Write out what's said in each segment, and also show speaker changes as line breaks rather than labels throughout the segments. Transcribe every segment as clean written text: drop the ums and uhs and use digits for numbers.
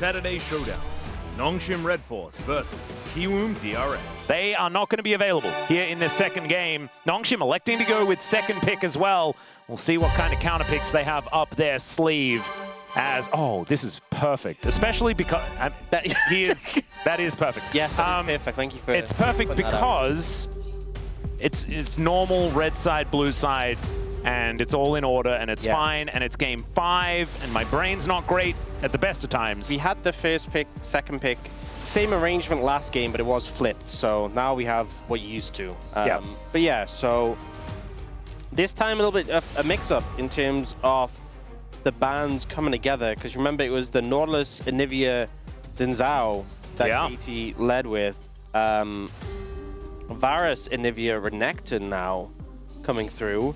Saturday showdown. Nongshim Red Force versus Kiwoom DRX.
They are not going to be available here in this second game. Nongshim electing to go with second pick as well. We'll see what kind of counter picks they have up their sleeve. As, oh, this is perfect, especially because that is perfect.
Yes, that is perfect. Thank you for
It's perfect because it's normal red side, blue side, and it's all in order, and it's fine, and it's game 5, and my brain's not great at the best of times.
We had the first pick, second pick, same arrangement last game, but it was flipped, so now we have what you used to. But yeah, so this time a little bit of a mix-up in terms of the bands coming together, because remember it was the Nautilus, Anivia, Zinzao that KT led with. Varus, Anivia, Renekton now coming through.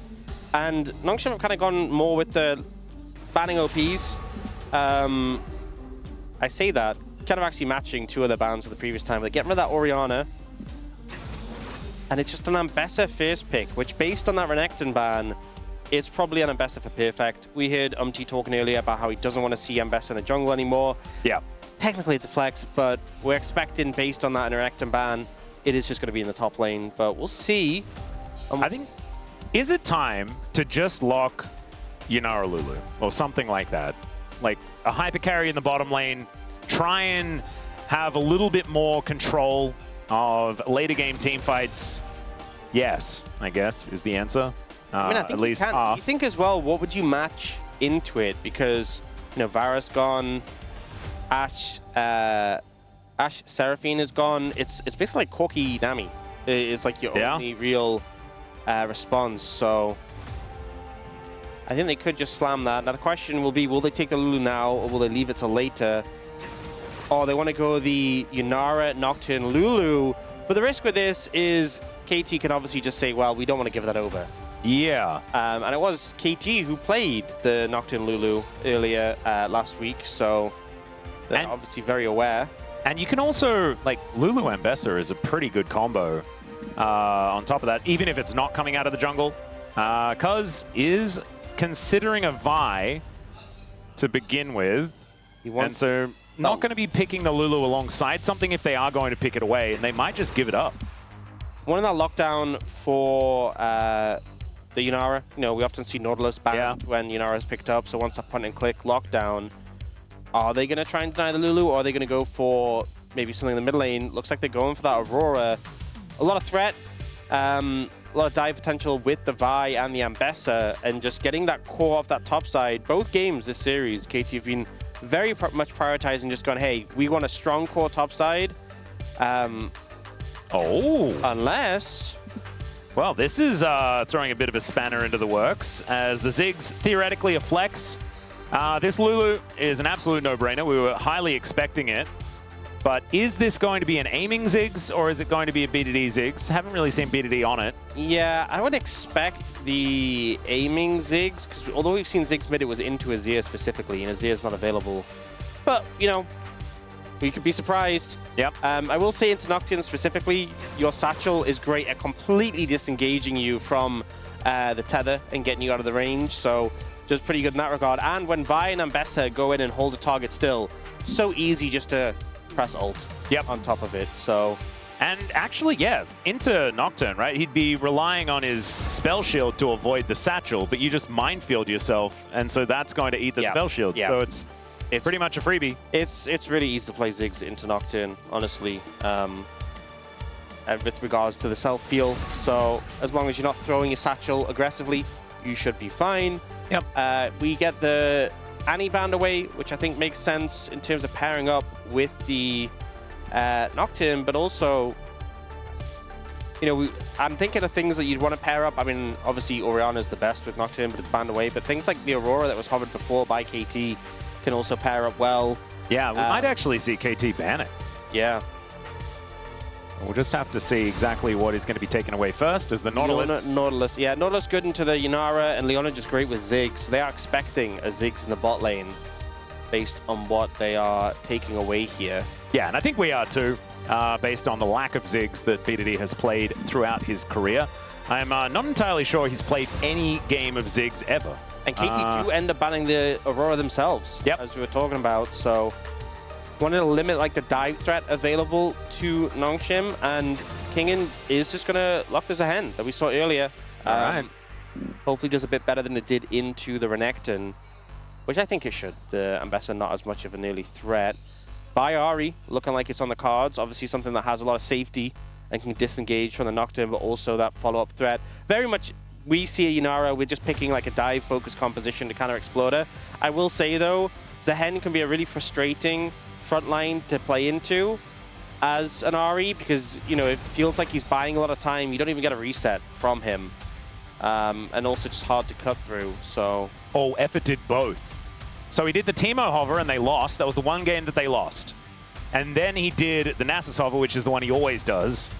And Nongshim have kind of gone more with the banning OPs. I say that, kind of actually matching two other bans of the previous time. They're getting rid of that Orianna. And it's just an Ambessa first pick, which based on that Renekton ban, it's probably an Ambessa for perfect. We heard Umti talking earlier about how he doesn't want to see Ambessa in the jungle anymore.
Yeah.
Technically it's a flex, but we're expecting based on that Renekton ban, it is just going to be in the top lane. But we'll see.
I think, is it time to just lock Yunara Lulu or something like that? Like a hyper carry in the bottom lane, try and have a little bit more control of later game team fights. Yes, I guess is the answer.
I mean, I think
at least
you think as well, what would you match into it? Because, you know, Varus gone, Ashe Seraphine is gone. It's basically like Corki Nami. It's like your only real response. So I think they could just slam that. Now the question will be, will they take the Lulu now or will they leave it till later? Or they want to go the Yunara, Nocturne, Lulu. But the risk with this is KT can obviously just say, well, we don't want to give that over.
Yeah.
And it was KT who played the Nocturne Lulu earlier last week, so they're obviously very aware.
And you can also, like, Lulu Ambessa is a pretty good combo on top of that, even if it's not coming out of the jungle. Cuz is considering a Vi to begin with, and so not going to be picking the Lulu alongside something if they are going to pick it away, and they might just give it up.
One of that lockdown for the Yunara, you know, we often see Nautilus banned when Yunara is picked up, so once that point and click lockdown, are they going to try and deny the Lulu, or are they going to go for maybe something in the mid lane? Looks like they're going for that Aurora. A lot of threat, a lot of dive potential with the Vi and the Ambessa, and just getting that core off that top side. Both games this series, KT have been very much prioritizing, just going, hey, we want a strong core top side. Unless...
Well, this is throwing a bit of a spanner into the works, as the Ziggs theoretically a flex. This Lulu is an absolute no-brainer. We were highly expecting it. But is this going to be an aiming Ziggs, or is it going to be a BDD Ziggs? Haven't really seen BDD on it.
Yeah, I would expect the aiming Ziggs, because although we've seen Ziggs mid, it was into Azir specifically, and Azir's not available. But, you know, we could be surprised.
Yep.
I will say into Nocturne specifically, your satchel is great at completely disengaging you from the tether and getting you out of the range, so just pretty good in that regard. And when Vi and Ambessa go in and hold a target still, so easy just to press ult on top of it, so...
And actually, yeah, into Nocturne, right? He'd be relying on his spell shield to avoid the satchel, but you just minefield yourself, and so that's going to eat the spell shield. So it's pretty much a freebie.
It's really easy to play Ziggs into Nocturne, honestly, with regards to the self-heal. So as long as you're not throwing your satchel aggressively, you should be fine.
Yep.
We get the Annie band away, which I think makes sense in terms of pairing up with the Nocturne, but also, you know, I'm thinking of things that you'd want to pair up. I mean, obviously Orianna is the best with Nocturne, but it's banned away. But things like the Aurora that was hovered before by KT can also pair up well.
Yeah, we might actually see KT ban it.
Yeah.
We'll just have to see exactly what is going to be taken away first as the Nautilus.
Nautilus, yeah. Nautilus good into the Yunara, and Leona just great with Ziggs. So they are expecting a Ziggs in the bot lane based on what they are taking away here.
Yeah, and I think we are too, based on the lack of Ziggs that BDD has played throughout his career. I'm not entirely sure he's played any game of Ziggs ever.
And KT do end up banning the Aurora themselves, as we were talking about, so... wanted to limit like the dive threat available to Nongshim, and Kingen is just going to lock this a hand that we saw earlier.
All right.
Hopefully does a bit better than it did into the Renekton, which I think it should. The Ambassador not as much of an early threat. Viari looking like it's on the cards. Obviously something that has a lot of safety and can disengage from the Nocturne, but also that follow-up threat. Very much we see a Yunara, we're just picking like a dive-focused composition to counter Exploder. I will say though, Zehen can be a really frustrating front line to play into as an RE because, you know, it feels like he's buying a lot of time. You don't even get a reset from him. And also just hard to cut through, so...
Oh, Effort did both. So he did the Teemo hover and they lost. That was the one game that they lost. And then he did the Nasus hover, which is the one he always does.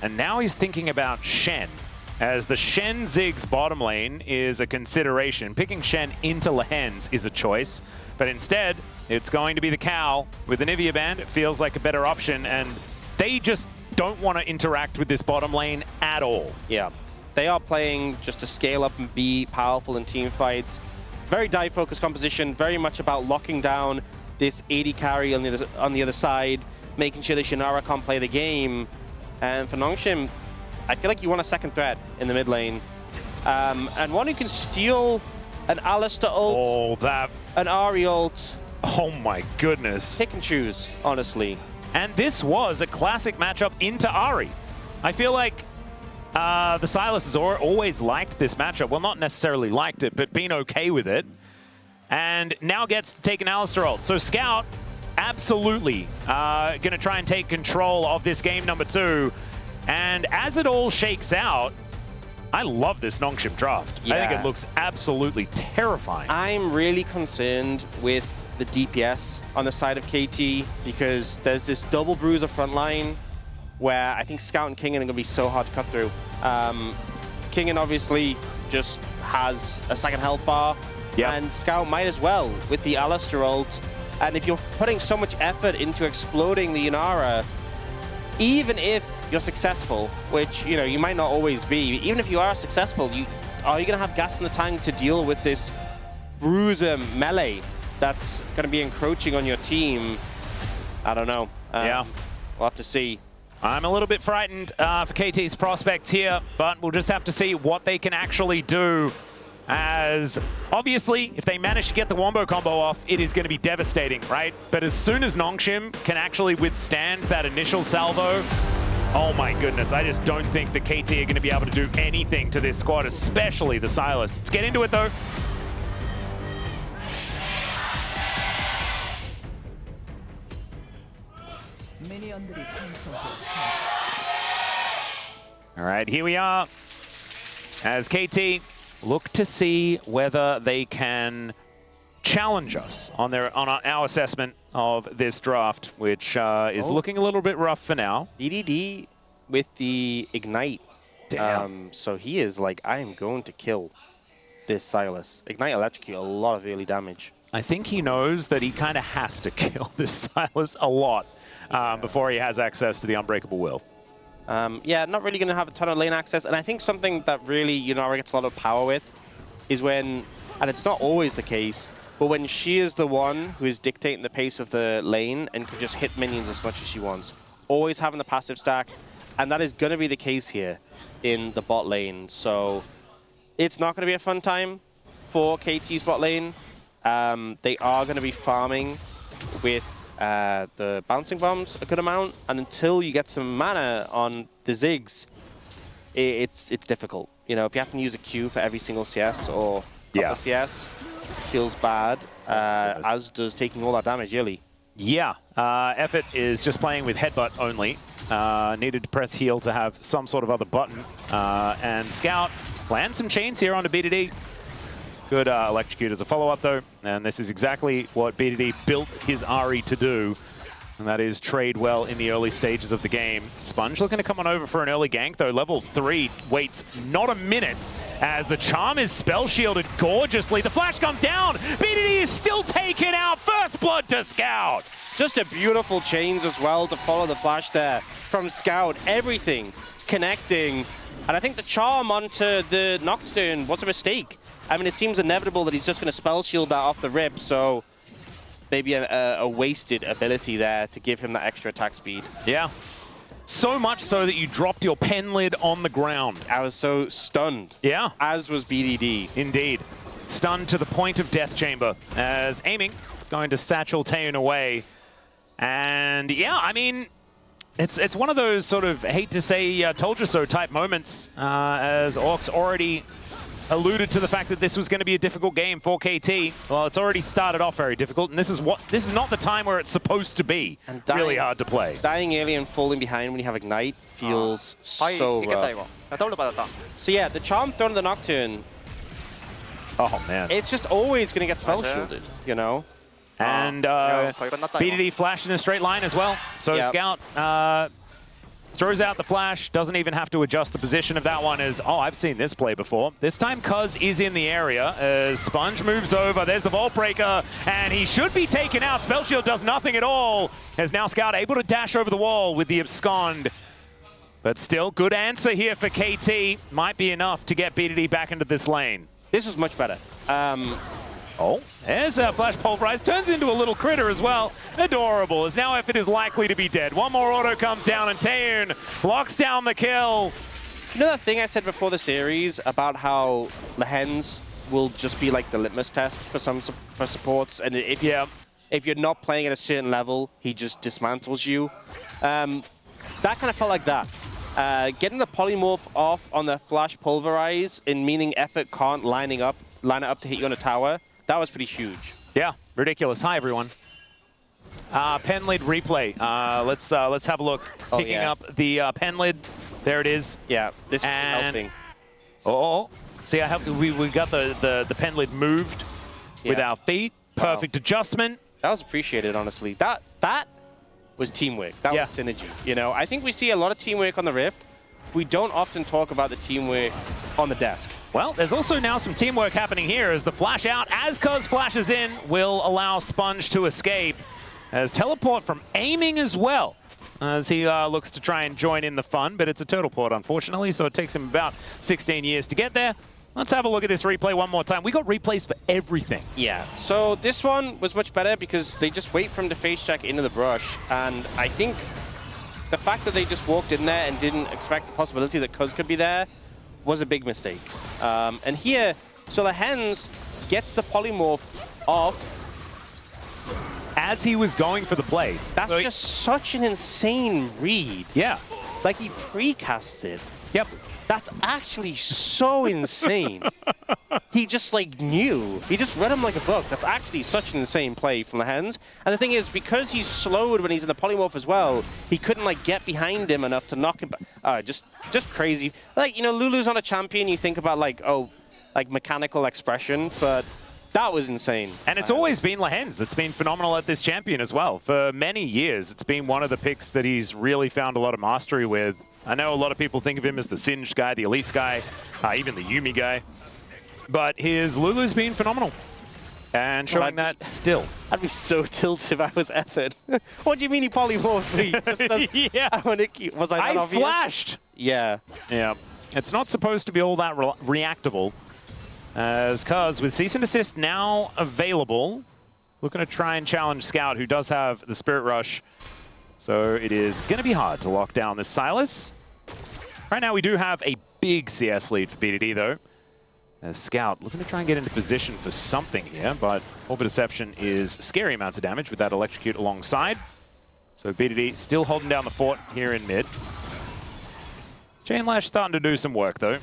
And now he's thinking about Shen, as the Shen Ziggs bottom lane is a consideration. Picking Shen into Lehens is a choice, but instead, it's going to be the Cow. With the Nivea Band, it feels like a better option, and they just don't want to interact with this bottom lane at all.
Yeah, they are playing just to scale up and be powerful in team fights. Very dive-focused composition, very much about locking down this AD carry on the other side, making sure that Shinara can't play the game. And for Nongshim, I feel like you want a second threat in the mid lane. And one who can steal an Alistar ult, an Ahri ult.
Oh my goodness.
Pick and choose, honestly.
And this was a classic matchup into Ahri. I feel like the Silas has always liked this matchup. Well, not necessarily liked it, but been okay with it. And now gets to take an Alistar ult. So Scout, absolutely going to try and take control of this game number 2. And as it all shakes out, I love this Nongshim draft. Yeah. I think it looks absolutely terrifying.
I'm really concerned with the DPS on the side of KT because there's this double bruiser front line where I think Scout and Kingen are going to be so hard to cut through. Kingen obviously just has a second health bar, and Scout might as well with the Alistar ult. And if you're putting so much effort into exploding the Yunara, even if you're successful, which, you know, you might not always be, even if you are successful, are you going to have gas in the tank to deal with this bruiser melee that's going to be encroaching on your team? I don't know.
Yeah.
We'll have to see.
I'm a little bit frightened for KT's prospects here, but we'll just have to see what they can actually do. As obviously, if they manage to get the Wombo combo off, it is going to be devastating, right? But as soon as Nongshim can actually withstand that initial salvo, oh my goodness, I just don't think the KT are going to be able to do anything to this squad, especially the Silas. Let's get into it though. All right, here we are as KT look to see whether they can challenge us on our assessment of this draft, which is looking a little bit rough for now.
BDD with the Ignite.
Damn.
So he is like, I am going to kill this Silas. Ignite electrocute, a lot of early damage.
I think he knows that he kind of has to kill this Silas a lot before he has access to the Unbreakable Will.
Yeah, not really going to have a ton of lane access. And I think something that really Yunara gets a lot of power with is when, and it's not always the case, but when she is the one who is dictating the pace of the lane and can just hit minions as much as she wants. Always having the passive stack. And that is going to be the case here in the bot lane. So it's not going to be a fun time for KT's bot lane. They are going to be farming with the bouncing bombs a good amount, and until you get some mana on the Ziggs, it's difficult. You know, if you have to use a Q for every single CS or couple CS, feels bad, as does taking all that damage early.
Yeah, Effort is just playing with headbutt only. Needed to press heal to have some sort of other button. And Scout lands some chains here onto BDD. Good electrocute as a follow-up, though. And this is exactly what BDD built his Ahri to do. And that is trade well in the early stages of the game. Sponge looking to come on over for an early gank, though. Level 3 waits not a minute as the charm is spell shielded gorgeously. The flash comes down. BDD is still taken out. First blood to Scout.
Just a beautiful chains as well to follow the flash there from Scout. Everything connecting. And I think the charm onto the Nocturne was a mistake. I mean, it seems inevitable that he's just going to spell shield that off the rip, so maybe a wasted ability there to give him that extra attack speed.
Yeah. So much so that you dropped your pen lid on the ground.
I was so stunned.
Yeah.
As was BDD.
Indeed. Stunned to the point of death chamber as aiming is going to satchel Taeun away. And yeah, I mean, it's one of those sort of, hate to say, told you so type moments, as Orcs already alluded to the fact that this was going to be a difficult game for KT. Well, it's already started off very difficult, and this is not the time where it's supposed to be.
And
really hard to play.
Dying early and falling behind when you have Ignite feels so
이겼다
rough.
이거. 나 더블 받았다.
So yeah, the Charm Throne of the Nocturne,
Oh man.
it's just always going to get spell
맞아요.
shielded, you know?
And
야, 거의 끝났다, 이거.
BDD flashed in a straight line as well. So
Yep.
Scout throws out the flash, doesn't even have to adjust the position of that one as, oh, I've seen this play before. This time Cuz is in the area as Sponge moves over. There's the Vault Breaker, and he should be taken out. Spell Shield does nothing at all, as now Scout able to dash over the wall with the Abscond. But still, good answer here for KT. Might be enough to get BDD back into this lane.
This was much better.
Oh, there's a Flash Pulverize. Turns into a little critter as well. Adorable, as now Effort is likely to be dead. One more auto comes down, and Taeun locks down the kill.
You know that thing I said before the series about how the hens will just be like the litmus test for for supports, and if you're not playing at a certain level, he just dismantles you. That kind of felt like that. Getting the polymorph off on the Flash Pulverize, in meaning Effort can't line it up to hit you on a tower. That was pretty huge.
Yeah, ridiculous. Hi, everyone. Pen lid replay. Let's have a look.
Oh,
Picking
yeah.
up the pen lid. There it is.
Yeah, this was
And-
helping.
Oh, see, I helped. We got the pen lid moved with
Yeah.
our feet. Perfect adjustment.
That was appreciated, honestly. That was teamwork. That
Yeah.
was synergy. You know, I think we see a lot of teamwork on the Rift. We don't often talk about the teamwork on the desk.
Well, there's also now some teamwork happening here as the flash out, as Cuz flashes in, will allow Sponge to escape. As teleport from aiming as well, as he looks to try and join in the fun, but it's a turtle port, unfortunately, so it takes him about 16 years to get there. Let's have a look at this replay one more time. We got replays for everything.
Yeah, so this one was much better because they just wait for him to face check into the brush, and I think the fact that they just walked in there and didn't expect the possibility that Cuz could be there was a big mistake. And here, so the hens gets the polymorph off.
As he was going for the play.
That's
So
just such an insane read.
yeah.
Like he precast it.
Yep.
That's actually so insane. He just like knew. He just read him like a book. That's actually such an insane play from the hens. And the thing is, because he's slowed when he's in the polymorph as well, he couldn't like get behind him enough to knock him back. Just crazy. Like, you know, Lulu's on a champion, you think about like, oh, like mechanical expression, but that was insane.
And it's always been Lehens that's been phenomenal at this champion as well. For many years, it's been one of the picks that he's really found a lot of mastery with. I know a lot of people think of him as the Singed guy, the Elise guy, even the Yuumi guy. But his Lulu's been phenomenal. And showing that still.
I'd be so tilted if I was Effort. What do you mean he polymorphed me? Just as,
Yeah.
Was I that obvious?
flashed!
Yeah.
Yeah. It's not supposed to be all that reactable. As Cuz, with Cease and Desist now available, looking to try and challenge Scout, who does have the Spirit Rush. So it is going to be hard to lock down this Silas. Right now we do have a big CS lead for BDD, though. As Scout looking to try and get into position for something here, but Orbit Deception is scary amounts of damage with that Electrocute alongside. So BDD still holding down the fort here in mid. Chain Lash starting to do some work, though.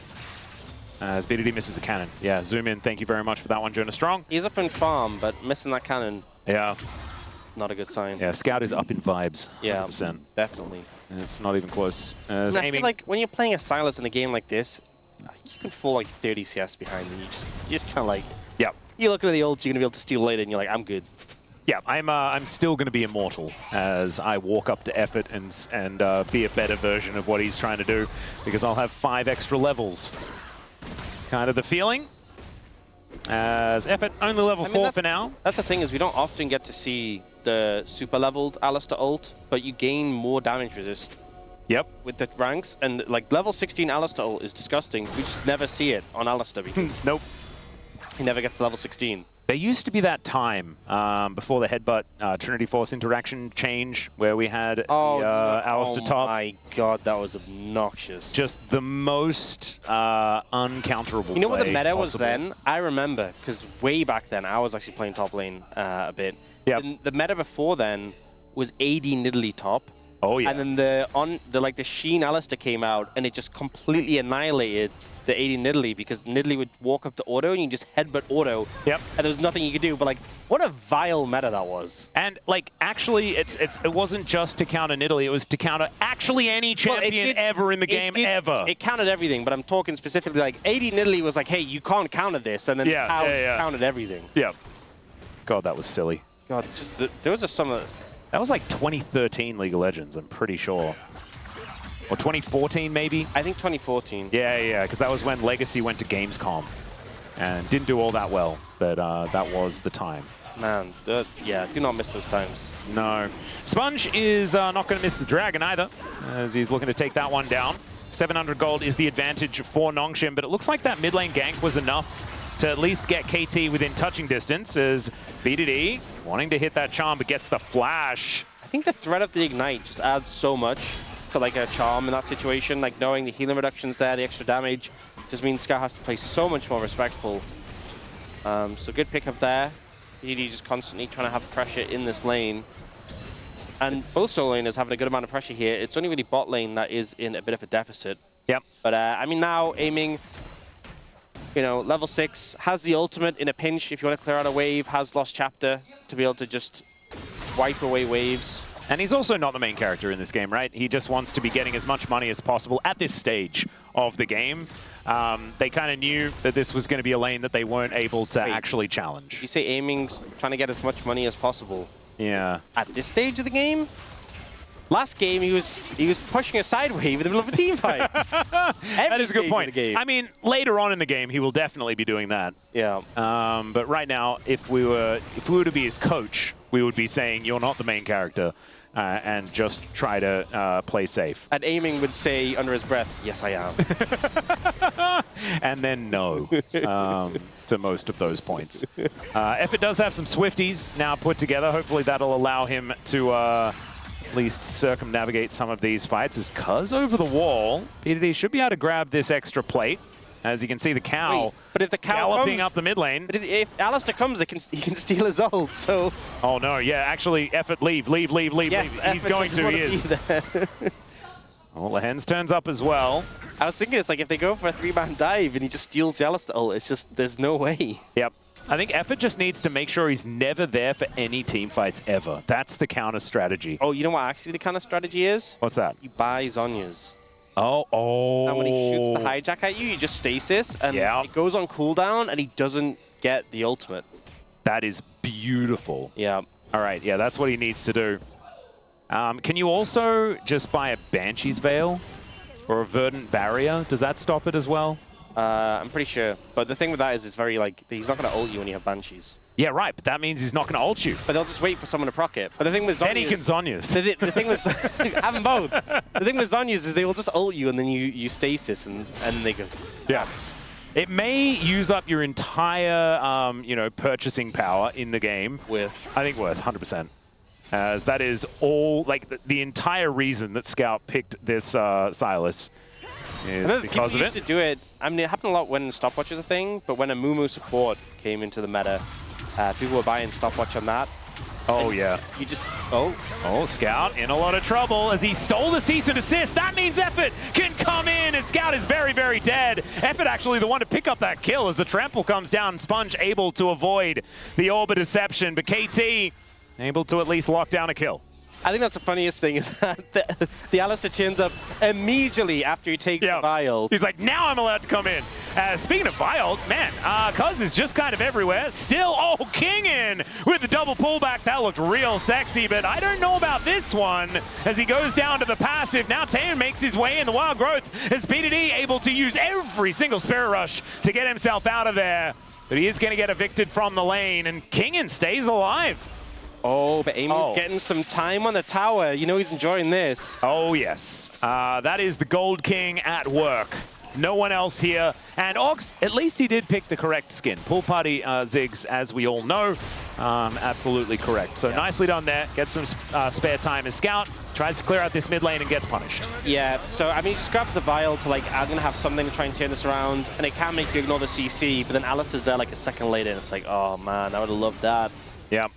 As BDD misses a cannon. Yeah, zoom in. Thank you very much for that one, Jonah Strong.
He's up in farm, but missing that cannon,
Yeah.
not a good sign.
Yeah, Scout is up in vibes.
Yeah,
100%.
definitely.
And it's not even close. As
And I feel
aiming.
like when you're playing a Silas in a game like this, you can fall like 30 CS behind, and you just kind of like,
Yeah.
you look at the ult, you're gonna be able to steal later, and you're like, I'm good.
Yeah, I'm still going to be immortal as I walk up to Effort and be a better version of what he's trying to do, because I'll have 5 extra levels. Kind of the feeling. As Effort only level 4 for now.
That's the thing, is we don't often get to see the super leveled Alistar ult, but you gain more damage resist
Yep.
with the ranks, and like level 16 Alistar ult is disgusting. We just never see it on Alistar because
Nope.
he never gets to level 16.
There used to be that time before the headbutt Trinity Force interaction change where we had Alistair top.
Oh my god, that was obnoxious.
Just the most uncounterable.
You know what the meta was
possible.
then? I remember, because way back then, I was actually playing top lane a bit.
Yep.
The meta before then was AD Nidalee top.
Oh yeah.
And then the Sheen Alistair came out, and it just completely annihilated the AD Nidalee, because Nidalee would walk up to auto and you just headbutt auto.
Yep.
And there was nothing you could do. But like, what a vile meta that was.
And like, actually, it wasn't just to counter Nidalee. It was to counter actually any champion ever in the game ever.
It countered everything, but I'm talking specifically like AD Nidalee was like, hey, you can't counter this, and then countered everything.
Yep. God, that was silly.
God, just those are some of.
That was like 2013 League of Legends, I'm pretty sure. Or 2014, maybe?
I think 2014.
Yeah, because that was when Legacy went to Gamescom. And didn't do all that well, but that was the time.
Man, yeah, do not miss those times.
No. Sponge is not going to miss the Dragon either, as he's looking to take that one down. 700 gold is the advantage for Nongshim, but it looks like that mid lane gank was enough to at least get KT within touching distance, as BDD wanting to hit that charm, but gets the flash.
I think the threat of the Ignite just adds so much to like a charm in that situation. Like knowing the healing reductions there, the extra damage, just means Scout has to play so much more respectful. So good pickup there. BDD just constantly trying to have pressure in this lane. And both solo laners having a good amount of pressure here. It's only really bot lane that is in a bit of a deficit.
Yep.
But I mean, now aiming, you know, level 6, has the ultimate in a pinch if you want to clear out a wave, has Lost Chapter to be able to just wipe away waves.
And he's also not the main character in this game, right? He just wants to be getting as much money as possible at this stage of the game. They kind of knew that this was going to be a lane that they weren't able to actually challenge.
You say aiming's trying to get as much money as possible.
Yeah.
At this stage of the game? Last game, he was pushing a side wave in the middle of a team fight.
That is a good point. I mean, later on in the game, he will definitely be doing that.
Yeah.
But right now, if we were to be his coach, we would be saying you're not the main character, and just try to play safe.
And aiming would say under his breath, "Yes, I am."
And then no to most of those points. Effort does have some Swifties now put together. Hopefully that'll allow him to at least circumnavigate some of these fights. As Cuz over the wall, PDD should be able to grab this extra plate. As you can see the cow,
but if the cow
galloping
comes,
up the mid lane.
But if Alistair comes, he can steal his ult, so...
Oh no, yeah, actually, Effort, leave.
Yes,
He's going to, he is. Well, the Hens turns up as well.
I was thinking it's like if they go for a 3-man dive and he just steals the Alistair ult, it's just, there's no way.
Yep. I think Effort just needs to make sure he's never there for any team fights ever. That's the counter strategy.
Oh, you know what actually the counter strategy is?
What's that?
You buy Zhonya's.
Oh.
And when he shoots the hijack at you, you just stasis, and it goes on cooldown, and he doesn't get the ultimate.
That is beautiful.
Yeah.
All right, yeah, that's what he needs to do. Can you also just buy a Banshee's Veil? Or a Verdant Barrier? Does that stop it as well?
I'm pretty sure. But the thing with that is, it's very, like, he's not going to ult you when you have Banshees.
Yeah, right, but that means he's not going to ult you.
But they'll just wait for someone to proc it. But the thing with Zhonya's...
Then he can Zhonya's.
The thing with... have them both. The thing with Zhonya's is they will just ult you, and then you stasis, and they go...
Yeah. It may use up your entire, you know, purchasing power in the game.
I
think worth 100%. As that is all, like, the entire reason that Scout picked this Silas is because of it.
To do it, I mean, it happened a lot when stopwatch is a thing, but when a Mumu support came into the meta, people were buying stopwatch on that.
Oh, yeah.
You just...
Oh, Scout in a lot of trouble as he stole the cease and desist. That means Effort can come in, and Scout is very, very dead. Effort actually the one to pick up that kill as the trample comes down. Sponge able to avoid the Orb of Deception, but KT able to at least lock down a kill.
I think that's the funniest thing is that the Alistair turns up immediately after he takes the Vial.
He's like, now I'm allowed to come in. Speaking of Vial, man, Cuz is just kind of everywhere. Still, King in with the double pullback. That looked real sexy, but I don't know about this one as he goes down to the passive. Now Taeyeon makes his way in the Wild Growth as BDD able to use every single Spirit Rush to get himself out of there. But he is going to get evicted from the lane, and Kingin stays alive.
Oh, but Amy's getting some time on the tower. You know he's enjoying this.
Oh, yes. That is the Gold King at work. No one else here. And Ox, at least he did pick the correct skin. Pool party Ziggs, as we all know, absolutely correct. So nicely done there. Gets some spare time as Scout. Tries to clear out this mid lane and gets punished.
Yeah, so I mean, he just grabs a vial to like, I'm going to have something to try and turn this around. And it can make you ignore the CC, but then Alice is there like a second later. And it's like, oh man, I would have loved that.
Yeah.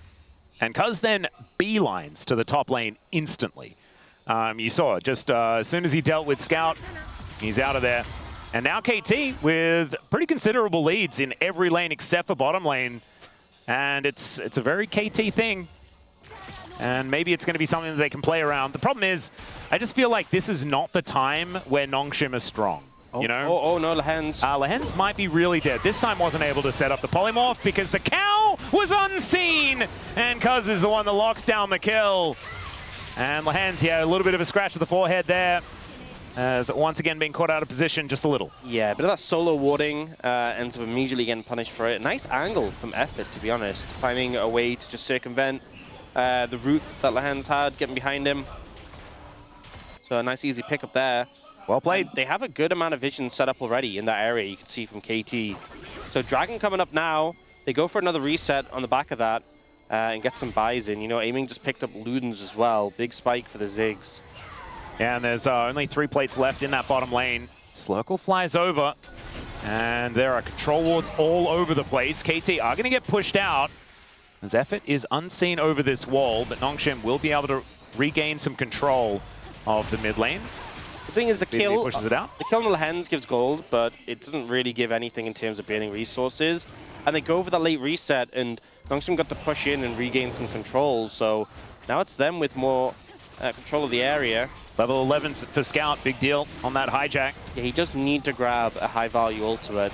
And Cuz then beelines to the top lane instantly. You saw it. Just as soon as he dealt with Scout, he's out of there. And now KT with pretty considerable leads in every lane except for bottom lane. And it's a very KT thing. And maybe it's going to be something that they can play around. The problem is, I just feel like this is not the time where Nongshim is strong. You know?
Oh, no, Lehens.
Lehens might be really dead. This time wasn't able to set up the polymorph because the cow was unseen. And Cuz is the one that locks down the kill. And Lehens, yeah, a little bit of a scratch to the forehead there. As once again being caught out of position just a little.
Yeah, but that solo warding ends up immediately getting punished for it. Nice angle from Effort, to be honest. Finding a way to just circumvent the route that Lehens had, getting behind him. So a nice easy pickup there.
Well played.
And they have a good amount of vision set up already in that area, you can see from KT. So Dragon coming up now. They go for another reset on the back of that and get some buys in. You know, Aiming just picked up Ludens as well. Big spike for the Ziggs.
Yeah, and there's only 3 plates left in that bottom lane. Slurkle flies over, and there are control wards all over the place. KT are going to get pushed out, as Effort is unseen over this wall, but Nongshim will be able to regain some control of the mid lane.
The thing is, the kill
pushes it out.
The kill on the Lehens gives gold, but it doesn't really give anything in terms of burning resources. And they go for that late reset, and Nongshim got to push in and regain some control. So now it's them with more control of the area.
Level 11 for Scout, big deal on that hijack.
Yeah, he does need to grab a high-value ultimate.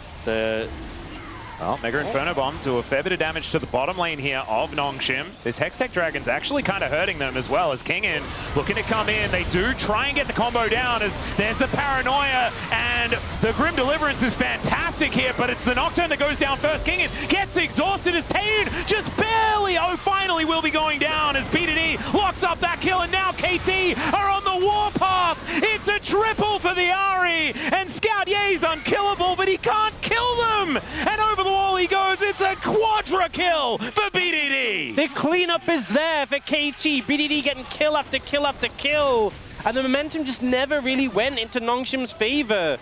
Well, Mega Inferno Bomb do a fair bit of damage to the bottom lane here of Nongshim. This Hextech Dragon's actually kind of hurting them as well as Kingin looking to come in. They do try and get the combo down as there's the Paranoia, and the Grim Deliverance is fantastic here, but it's the Nocturne that goes down first. Kingin gets exhausted as Taeun just barely, finally will be going down as BDD locks up that kill, and now KT are on the warpath. It's a triple for the Ahri, and Scout, yeah, he's unkillable, but he can't kill them. And over the wall he goes. It's a quadra kill for BDD.
The cleanup is there for KT. BDD getting kill after kill after kill. And the momentum just never really went into Nongshim's favor.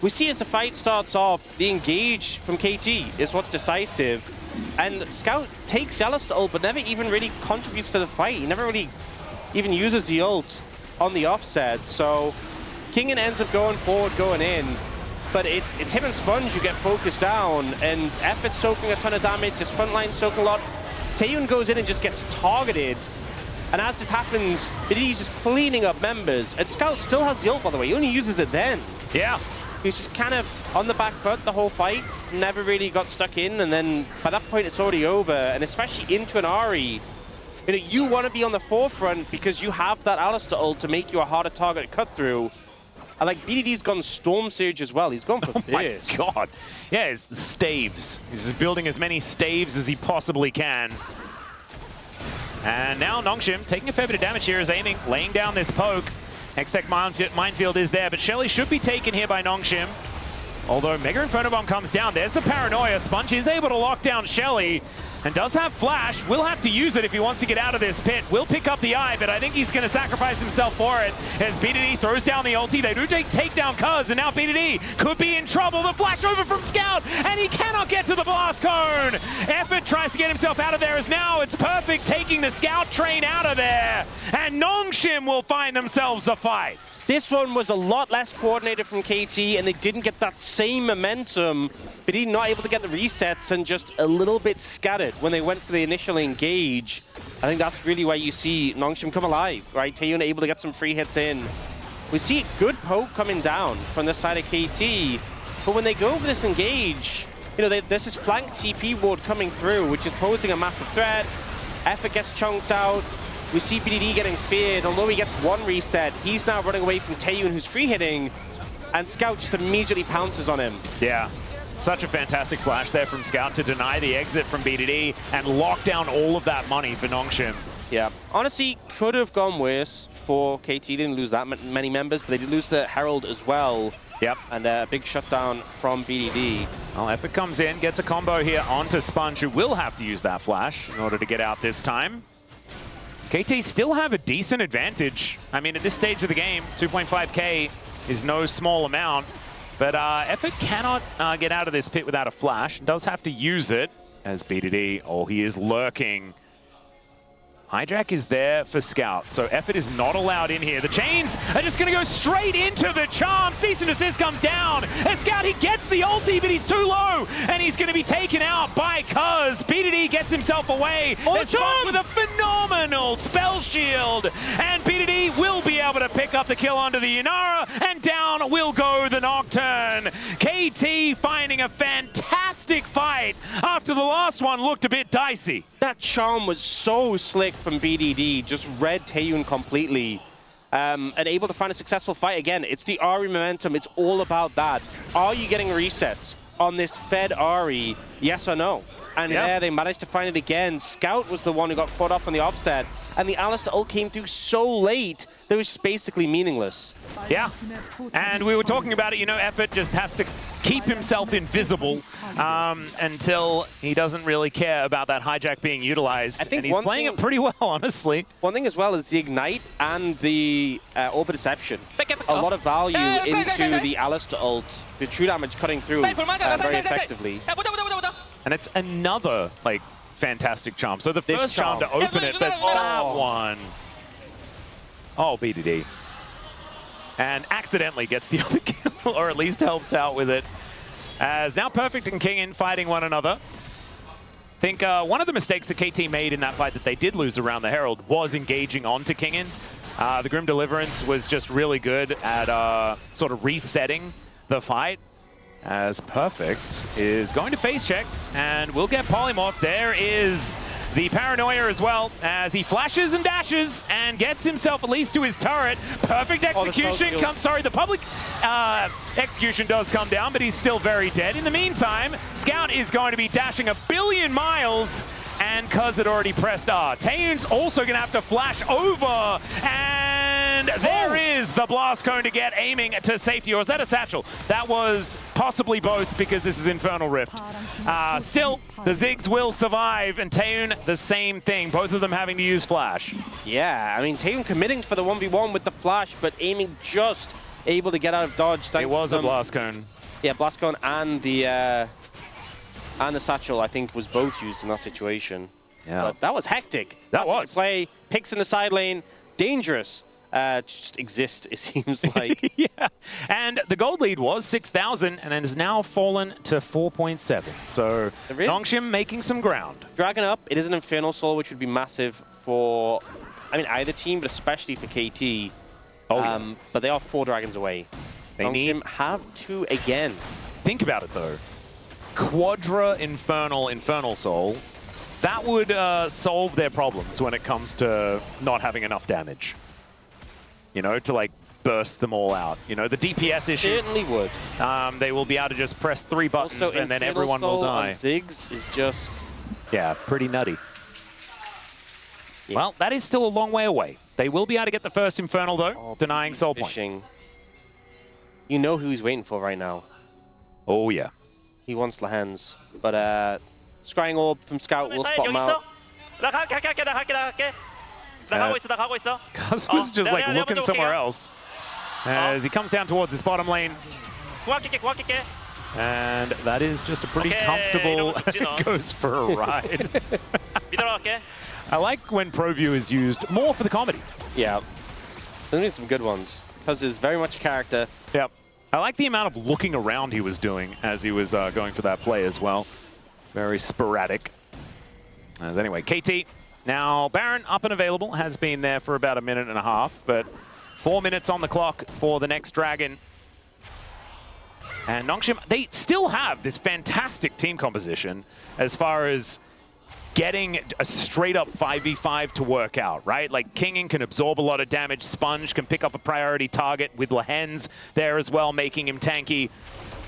We see as the fight starts off, the engage from KT is what's decisive. And Scout takes Alistair ult, but never even really contributes to the fight. He never really even uses the ult on the offset. So Kingin ends up going forward, going in. But it's him and Sponge who get focused down, and Effort soaking a ton of damage, his front line soaking a lot. Taeun goes in and just gets targeted. And as this happens, BDD's just cleaning up members. And Scout still has the ult, by the way. He only uses it then.
Yeah.
He's just kind of on the back foot the whole fight. Never really got stuck in, and then by that point it's already over. And especially into an Ahri, you know, you want to be on the forefront because you have that Alistair ult to make you a harder target to cut through. And like BDD's gone Storm Surge as well. He's gone for this.
Oh my god. Yeah, it's staves. He's just building as many staves as he possibly can. And now Nongshim taking a fair bit of damage here as Aiming, laying down this poke. Hextech Minefield is there, but Shelly should be taken here by Nongshim. Although Mega Inferno Bomb comes down, there's the Paranoia. Sponge is able to lock down Shelly and does have Flash. Will have to use it if he wants to get out of this pit. Will pick up the eye, but I think he's going to sacrifice himself for it as BDD throws down the ulti. They do take down Cuz, and now BDD could be in trouble. The flash over from Scout, and he cannot get to the blast cone. Effort tries to get himself out of there as now it's Perfect taking the Scout train out of there, and Nongshim will find themselves a fight.
This one was a lot less coordinated from KT, and they didn't get that same momentum. But he's not able to get the resets and just a little bit scattered when they went for the initial engage. I think that's really where you see Nongshim come alive, right? Taeun able to get some free hits in. We see good poke coming down from the side of KT, but when they go for this engage, you know, there's this flank TP ward coming through, which is posing a massive threat. Effort gets chunked out. We see BDD getting feared. Although he gets one reset, he's now running away from Taeun, who's free hitting, and Scout just immediately pounces on him.
Yeah. Such a fantastic flash there from Scout to deny the exit from BDD and lock down all of that money for Nongshim.
Yeah. Honestly, could have gone worse for KT. Didn't lose that many members, but they did lose the Herald as well.
Yep.
And a big shutdown from BDD.
Well, Effort comes in, gets a combo here onto Sponge, who will have to use that flash in order to get out this time. KT still have a decent advantage. I mean, at this stage of the game, 2.5k is no small amount. But Effort cannot get out of this pit without a flash. Does have to use it as BDD. Oh, he is lurking. Hijack is there for Scout, so Effort is not allowed in here. The chains are just going to go straight into the charm. Cease and desist comes down. And Scout, he gets the ulti, but he's too low. And he's going to be taken out by Cuz. BDD gets himself away. There's Sponge with a phenomenal spell shield. And BDD will be able to pick up the kill onto the Inara. And down will go the Nocturne. KT finding a fantastic fight after the last one looked a bit dicey.
That charm was so slick from BDD, just read Taeyun completely, and able to find a successful fight again. It's the Ahri momentum, it's all about that. Are you getting resets on this fed Ahri, yes or no? And there they managed to find it again. Scout was the one who got caught off on the offset, and the Alistar ult came through so late that it was just basically meaningless.
Yeah, and we were talking about it, you know, Effort just has to keep himself invisible until he doesn't really care about that hijack being utilized. And he's playing it pretty well, honestly.
One thing as well is the Ignite and the Orb Deception. A lot of value into the Alistar ult. The true damage cutting through very effectively.
And it's another, like, fantastic charm. So the first charm to open it, but that one. Oh, BDD. And accidentally gets the other kill, or at least helps out with it. As now Perfect and Kingin fighting one another. I think one of the mistakes that KT made in that fight that they did lose around the Herald was engaging onto Kingin. The Grim Deliverance was just really good at sort of resetting the fight. As Perfect is going to face check and will get polymorph. There is the Paranoia as well, as he flashes and dashes and gets himself at least to his turret. Perfect execution comes, the public execution does come down, but he's still very dead. In the meantime, Scout is going to be dashing 1 billion miles, and Cuz had already pressed R. Taeyun's also going to have to flash over, and there is the blast cone to get aiming to safety. Or is that a satchel? That was possibly both, because this is Infernal Rift. Still, the Ziggs will survive, and Taeyun the same thing, both of them having to use flash.
Yeah, I mean, Taeyun committing for the 1v1 with the flash, but aiming just able to get out of dodge.
It was a blast cone.
Yeah, blast cone and the satchel, I think, was both used in that situation.
Yeah.
But that was hectic.
That was.
Play, picks in the side lane, dangerous. Just exist, it seems like.
Yeah, and the gold lead was 6,000 and has now fallen to 4.7. So Nongshim making some ground.
Dragging up, it is an Infernal Soul, which would be massive for, I mean, either team, but especially for KT. But they are 4 dragons away. Nongshim have 2 again.
Think about it, though. Quadra Infernal Soul. That would solve their problems when it comes to not having enough damage. You know, to like burst them all out. You know, the DPS issue.
Certainly would.
They will be able to just press 3 buttons
also,
and then everyone will die.
Ziggs is just...
Yeah, pretty nutty. Yeah. Well, that is still a long way away. They will be able to get the first Infernal, though, denying Soul Point.
You know who he's waiting for right now.
Oh, yeah.
He wants Lahens. But Scrying Orb from Scout will spot him out.
Cuz was just like looking somewhere else as he comes down towards his bottom lane. And that is just a pretty comfortable goes for a ride. I like when ProView is used more for the comedy.
Yeah. There's been some good ones. Cuz is very much a character.
Yep. I like the amount of looking around he was doing as he was going for that play as well. Very sporadic. As anyway, KT. Now, Baron up and available, has been there for about 1.5 minutes, but 4 minutes on the clock for the next Dragon. And Nongshim, they still have this fantastic team composition as far as getting a straight-up 5v5 to work out, right? Like, Kingin can absorb a lot of damage, Sponge can pick up a priority target with Lahens there as well, making him tanky.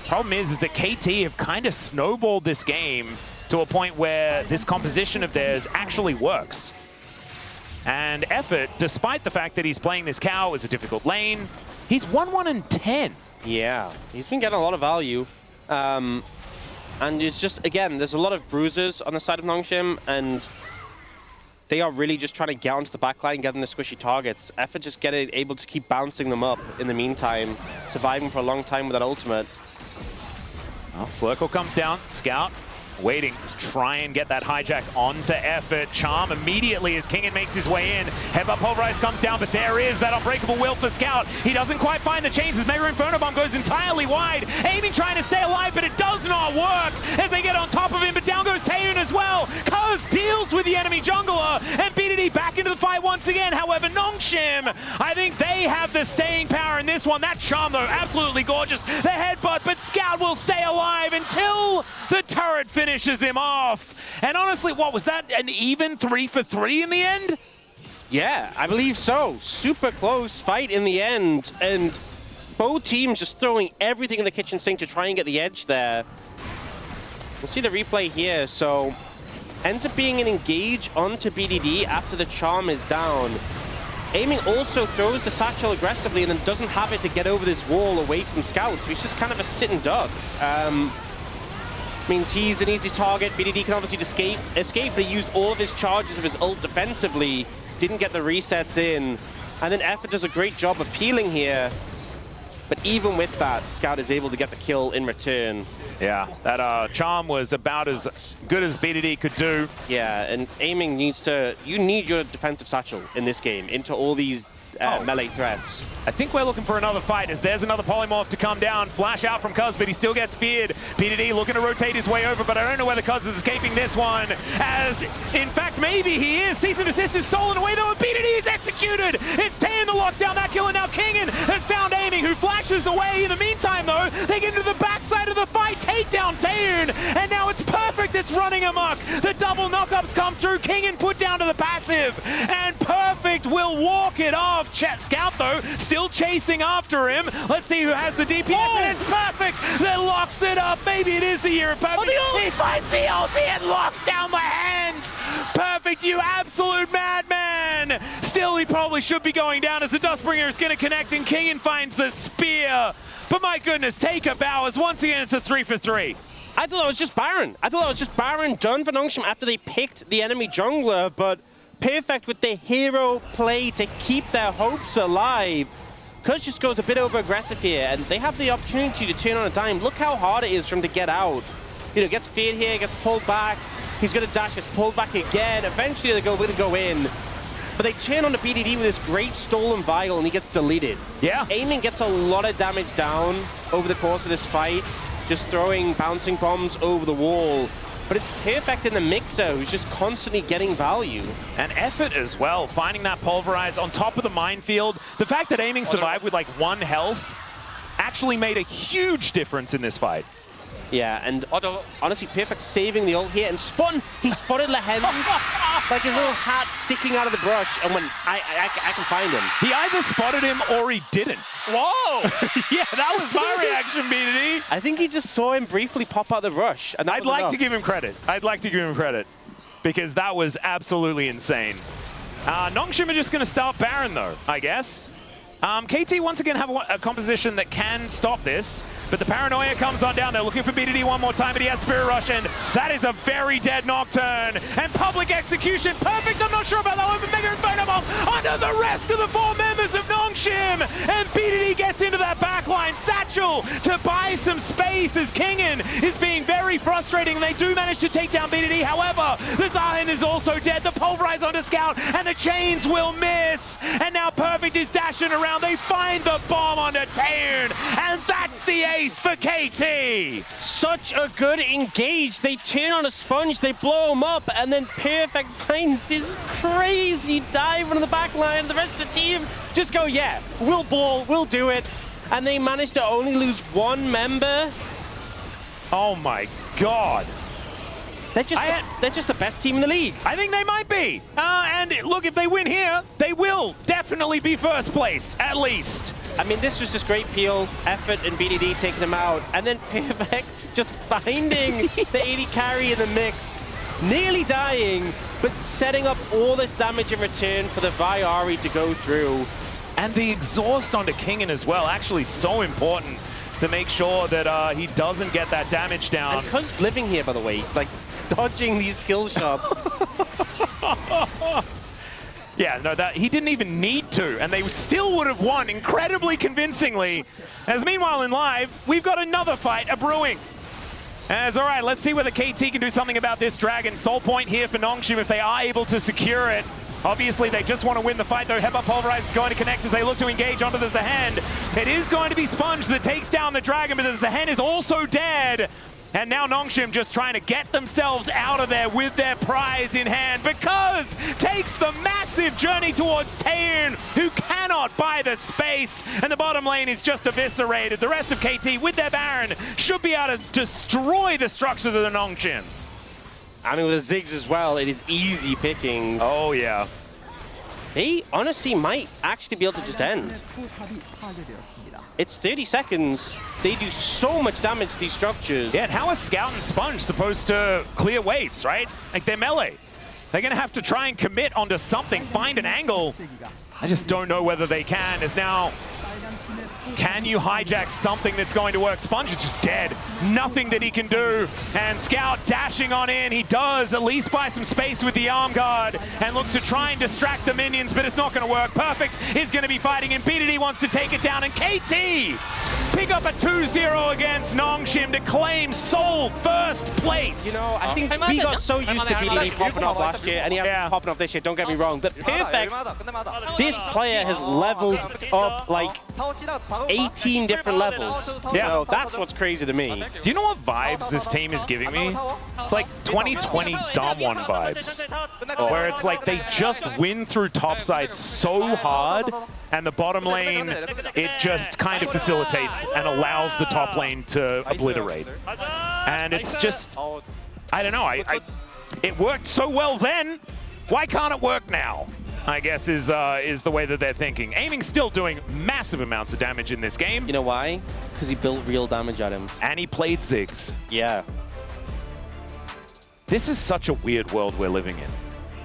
Problem is that KT have kind of snowballed this game to a point where this composition of theirs actually works. And Effort, despite the fact that he's playing this cow as a difficult lane, he's 1-1-10.
Yeah, he's been getting a lot of value. And it's just, again, there's a lot of bruisers on the side of Nongshim, and they are really just trying to get onto the backline, getting the squishy targets. Effort just able to keep bouncing them up in the meantime, surviving for a long time with that ultimate.
Well, Slurkle comes down, Scout waiting to try and get that hijack onto Effort. Charm immediately as Kingen makes his way in. Headbutt Pulverize comes down, but there is that unbreakable will for Scout. He doesn't quite find the chains as Mega Inferno Bomb goes entirely wide. Aiming, trying to stay alive, but it does not work as they get on top of him, but down goes Taeyun as well. Cuz deals with the enemy jungler, and BDD back into the fight once again. However, Nongshim, I think they have the staying power in this one. That Charm, though, absolutely gorgeous. The headbutt, but Scout will stay alive until the turret finishes him off. And honestly, what was that? An even 3-for-3 in the end?
Yeah, I believe so. Super close fight in the end. And both teams just throwing everything in the kitchen sink to try and get the edge there. We'll see the replay here. So ends up being an engage onto BDD after the Charm is down. Aiming also throws the satchel aggressively and then doesn't have it to get over this wall away from Scout. So he's just kind of a sitting duck. Means he's an easy target. BDD can obviously escape, but he used all of his charges of his ult defensively. Didn't get the resets in. And then Effort does a great job of peeling here. But even with that, Scout is able to get the kill in return.
Yeah, that Charm was about as good as BDD could do.
Yeah, and Aiming needs to... You need your defensive satchel in this game into all these melee threats.
I think we're looking for another fight as there's another polymorph to come down. Flash out from Cuz, but he still gets feared. BDD looking to rotate his way over, but I don't know whether Cuz is escaping this one. As, in fact, maybe he is. Cease and desist is stolen away, though, and BDD is executed. It's Taeyun that locks down that kill, and now Kingen has found Aiming, who flashes away. In the meantime, though, they get into the backside of the fight, take down Taeyun, and now it's Perfect that's running amok. The double knockups come through. Kingen put down to the passive, and Perfect will walk it off. Scout, though, still chasing after him. Let's see who has the DPS, and it's Perfect that locks it up. Maybe it is the year of Perfect. He finds the ulti and locks down my hands. Perfect, you absolute madman. Still, he probably should be going down as the Dustbringer is going to connect, and Kingen finds the spear. But my goodness, take a bow as once again it's a 3-for-3.
I thought it was just Baron. I thought it was just Baron done for Nongshim after they picked the enemy jungler, but Perfect with the hero play to keep their hopes alive. Cuz just goes a bit over aggressive here, and they have the opportunity to turn on a dime. Look how hard it is for him to get out. You know, gets feared here, gets pulled back. He's gonna dash, gets pulled back again. Eventually they're gonna go in. But they turn on the BDD with this great stolen vial, and he gets deleted.
Yeah.
Aiming gets a lot of damage down over the course of this fight, just throwing bouncing bombs over the wall. But it's Perfect in the mixer, who's just constantly getting value.
And Effort as well, finding that Pulverize on top of the minefield. The fact that Aiming survived with like 1 health actually made a huge difference in this fight.
Yeah, and honestly, Perfect saving the ult here, and he spotted Lehens, like his little hat sticking out of the brush, and when I can find him.
He either spotted him or he didn't.
Whoa!
Yeah, that was my reaction, BDD.
I think he just saw him briefly pop out the rush, and
I'd like to give him credit. I'd like to give him credit, because that was absolutely insane. Nongshim are just going to start Baron, though, I guess. KT once again have a composition that can stop this, but the paranoia comes on down. They're looking for BDD one more time, but he has Spirit Rush, and that is a very dead Nocturne. And public execution, Perfect, I'm not sure about that one, but Mega Inferno Bomb under the rest of the 4 members of Nongshim, and BDD gets into that backline. Satchel to buy some space as Kingen is being very frustrating, and they do manage to take down BDD. However, the Zahin is also dead, the Pulverize onto Scout, and the chains will miss, and now Perfect is dashing around. They find the bomb onto Taeyun, and that's the ace for KT.
Such a good engage. They turn on a sponge, they blow him up, and then Perfect finds this crazy dive on the back line. The rest of the team just go, yeah, we'll ball, we'll do it. And they manage to only lose 1 member.
Oh my God.
They're just the best team in the league.
I think they might be. And look, if they win here, they will definitely be first place, at least.
I mean, this was just great peel, Effort, and BDD taking them out. And then Perfect just finding the 80 carry in the mix, nearly dying, but setting up all this damage in return for the Viari to go through.
And the exhaust onto Kingen as well, actually so important to make sure that he doesn't get that damage down.
And Cuz living here, by the way, like dodging these skill shots.
Yeah, no, that he didn't even need to, and they still would have won incredibly convincingly. As meanwhile in live, we've got another fight brewing. As all right, let's see whether KT can do something about this Dragon. Soul point here for Nongshim if they are able to secure it. Obviously, they just want to win the fight, though. Headbutt Pulverize is going to connect as they look to engage onto the Zehen. It is going to be Sponge that takes down the Dragon, but the Zehen is also dead. And now Nongshim just trying to get themselves out of there with their prize in hand, because takes the massive journey towards Taeun, who cannot buy the space, and the bottom lane is just eviscerated. The rest of KT with their Baron should be able to destroy the structures of the Nongshim.
I mean, with the Ziggs as well, it is easy pickings.
Oh, yeah.
They honestly might actually be able to just end. It's 30 seconds. They do so much damage to these structures.
Yeah, and how are Scout and Sponge supposed to clear waves, right? Like, they're melee. They're going to have to try and commit onto something, find an angle. I just don't know whether they can. As now, can you hijack something that's going to work? Sponge is just dead. Nothing that he can do. And Scout dashing on in. He does at least buy some space with the arm guard and looks to try and distract the minions, but it's not going to work. Perfect is going to be fighting, and BDD wants to take it down. And KT pick up a 2-0 against Nongshim to claim sole first place.
You know, I think we got so used to BDD popping off last year, and he hasn't popping off this year, don't get me wrong. But Perfect, this player has leveled up like 18 different levels. Yeah, so that's what's crazy to me.
Do you know what vibes this team is giving me? It's like 2020 Damwon vibes, where it's like they just win through topside so hard, and the bottom lane, it just kind of facilitates and allows the top lane to obliterate. And it's just, I don't know, it worked so well then, why can't it work now? I guess is the way that they're thinking. Aiming still doing massive amounts of damage in this game.
You know why? Because he built real damage items.
And he played Ziggs.
Yeah.
This is such a weird world we're living in.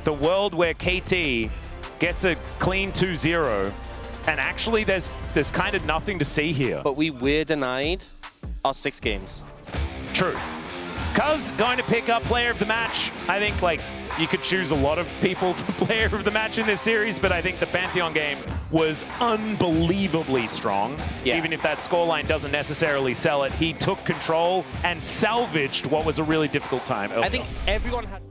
The world where KT gets a clean 2-0, and actually there's kind of nothing to see here.
But we were denied our 6 games.
True. Cuz going to pick up player of the match. I think like you could choose a lot of people for player of the match in this series, but I think the Pantheon game was unbelievably strong. Yeah. Even if that scoreline doesn't necessarily sell it, he took control and salvaged what was a really difficult time.
I think everyone had...